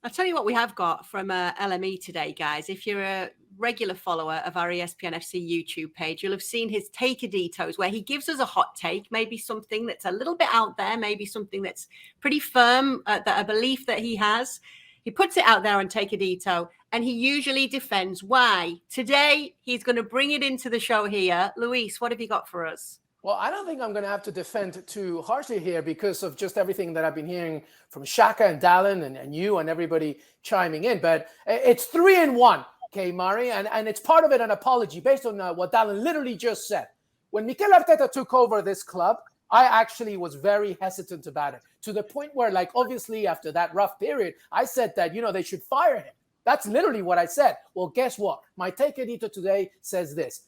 I'll tell you what we have got from LME today, guys. If you're a regular follower of our ESPNFC YouTube page, you'll have seen his Takeaditos, where he gives us a hot take, maybe something that's a little bit out there, maybe something that's pretty firm, that a belief that he has. He puts it out there on Takeadito, and he usually defends why. Today, he's going to bring it into the show here. Luis, what have you got for us? Well, I don't think I'm going to have to defend too harshly here because of just everything that I've been hearing from Shaka and Dallin and you and everybody chiming in. But it's 3-1, okay, Murray, and it's part of it an apology based on what Dallin literally just said. When Mikel Arteta took over this club, I actually was very hesitant about it, to the point where, like, obviously after that rough period, I said that, they should fire him. That's literally what I said. Well, guess what? My Takeadito today says this.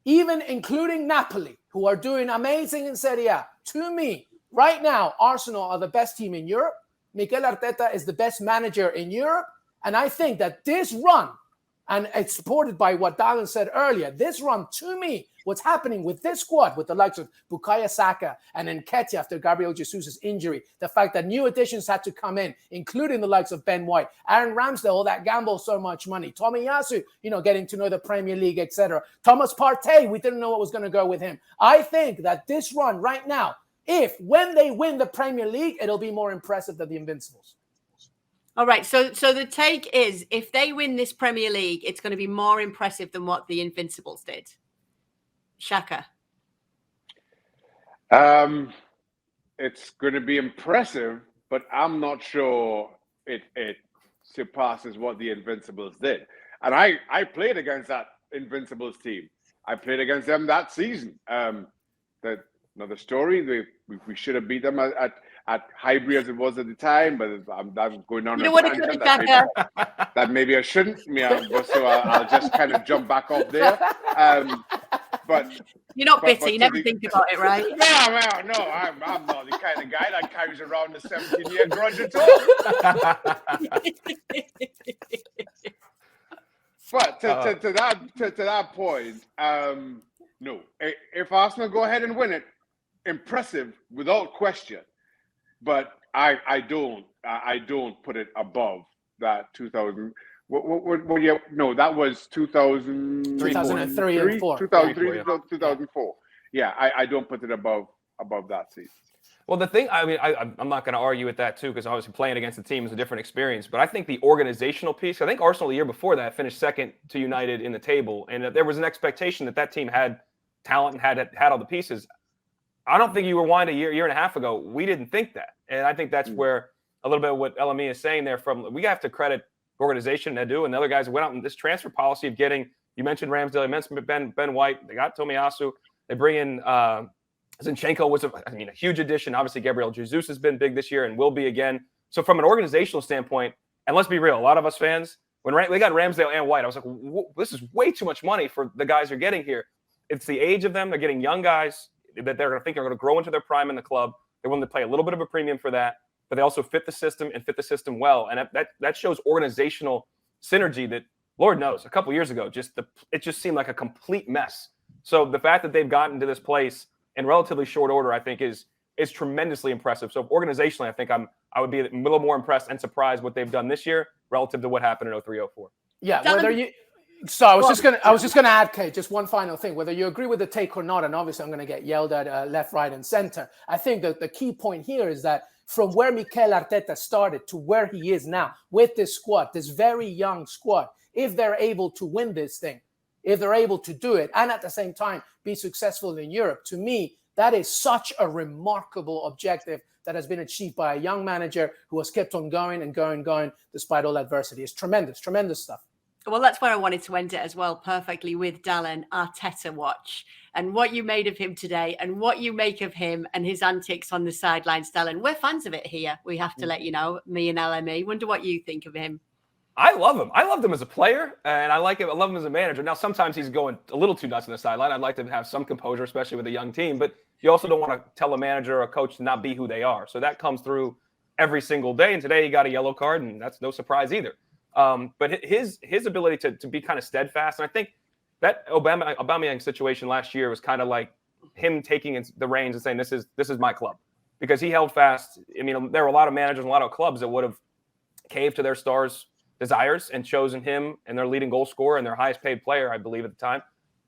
Even including Napoli, who are doing amazing in Serie A, to me, right now, Arsenal are the best team in Europe. Mikel Arteta is the best manager in Europe. And I think that this run, and it's supported by what Dallin said earlier, this run, to me, what's happening with this squad, with the likes of Bukayo Saka and Nketiah after Gabriel Jesus' injury, the fact that new additions had to come in, including the likes of Ben White, Aaron Ramsdale, that gambled so much money, Tomiyasu, getting to know the Premier League, etc. Thomas Partey, we didn't know what was going to go with him. I think that this run right now, when they win the Premier League, it'll be more impressive than the Invincibles. All right, so the take is, if they win this Premier League, it's going to be more impressive than what the Invincibles did. Shaka. It's going to be impressive, but I'm not sure it surpasses what the Invincibles did. And I played against that Invincibles team. I played against them that season. Another story, we should have beat them at Highbury as it was at the time, but I'm going on that maybe I shouldn't. So I'll just kind of jump back off there. But you're not bitter. You never think about it, right? No. I'm not the kind of guy that carries around a 17-year grudge at all. But to that point, no. If Arsenal go ahead and win it, impressive without question. But I don't put it above that 2000. No, that was 2003 and 4. 2004. Yeah, I don't put it above that season. Well, the thing, I'm not going to argue with that too, because obviously playing against the team is a different experience. But I think the organizational piece, I think Arsenal the year before that finished second to United in the table, and there was an expectation that team had talent and had all the pieces. I don't think you rewind a year and a half ago, we didn't think that. And I think that's where a little bit of what LME is saying there we have to credit the organization, Edu, and the other guys who went out in this transfer policy of getting, you mentioned Ramsdale, you mentioned Ben White, they got Tomiyasu, they bring in Zinchenko was a huge addition. Obviously, Gabriel Jesus has been big this year and will be again. So from an organizational standpoint, and let's be real, a lot of us fans, when we got Ramsdale and White, I was like, this is way too much money for the guys they're getting here. It's the age of them. They're getting young guys that they're going to think are going to grow into their prime in the club. They're willing to pay a little bit of a premium for that, but they also fit the system and fit the system well. And that shows organizational synergy that, Lord knows, a couple of years ago, it just seemed like a complete mess. So the fact that they've gotten to this place in relatively short order, I think, is tremendously impressive. So organizationally, I think I would be a little more impressed and surprised what they've done this year relative to what happened in 03-04. Yeah, So I was just gonna add, Kate, just one final thing. Whether you agree with the take or not, and obviously I'm going to get yelled at left, right, and center. I think that the key point here is that from where Mikel Arteta started to where he is now with this squad, this very young squad, if they're able to win this thing, if they're able to do it, and at the same time be successful in Europe, to me, that is such a remarkable objective that has been achieved by a young manager who has kept on going and going despite all adversity. It's tremendous stuff. Well, that's where I wanted to end it as well, perfectly with Dallin, Arteta watch, and what you made of him today and what you make of him and his antics on the sidelines, Dallin. We're fans of it here. We have to let you know, me and LME. Wonder what you think of him. I love him. I loved him as a player, and I like him. I love him as a manager. Now, sometimes he's going a little too nuts on the sideline. I'd like to have some composure, especially with a young team, but you also don't want to tell a manager or a coach to not be who they are. So that comes through every single day, and today he got a yellow card, and that's no surprise either. But his ability to be kind of steadfast, and I think that Aubameyang situation last year was kind of like him taking the reins and saying, this is my club, because he held fast. I mean, there were a lot of managers, a lot of clubs that would have caved to their stars' desires and chosen him and their leading goal scorer and their highest paid player, I believe at the time,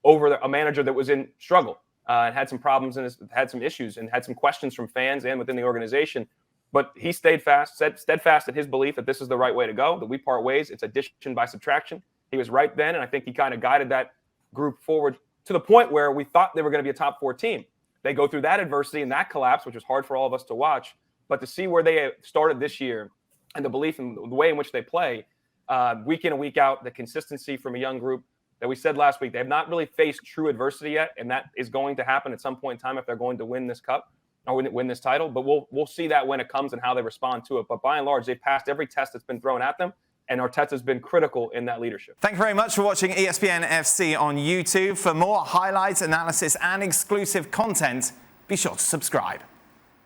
over a manager that was in struggle and had some problems and had some issues and had some questions from fans and within the organization. But he stayed steadfast in his belief that this is the right way to go, that we part ways. It's addition by subtraction. He was right then, and I think he kind of guided that group forward to the point where we thought they were going to be a top 4 team. They go through that adversity and that collapse, which was hard for all of us to watch. But to see where they started this year and the belief in the way in which they play week in and week out, the consistency from a young group that we said last week, they have not really faced true adversity yet, and that is going to happen at some point in time if they're going to win this cup or win this title. But we'll see that when it comes and how they respond to it. But by and large, they've passed every test that's been thrown at them, and Arteta's been critical in that leadership. Thank you very much for watching ESPN FC on YouTube. For more highlights, analysis, and exclusive content, be sure to subscribe.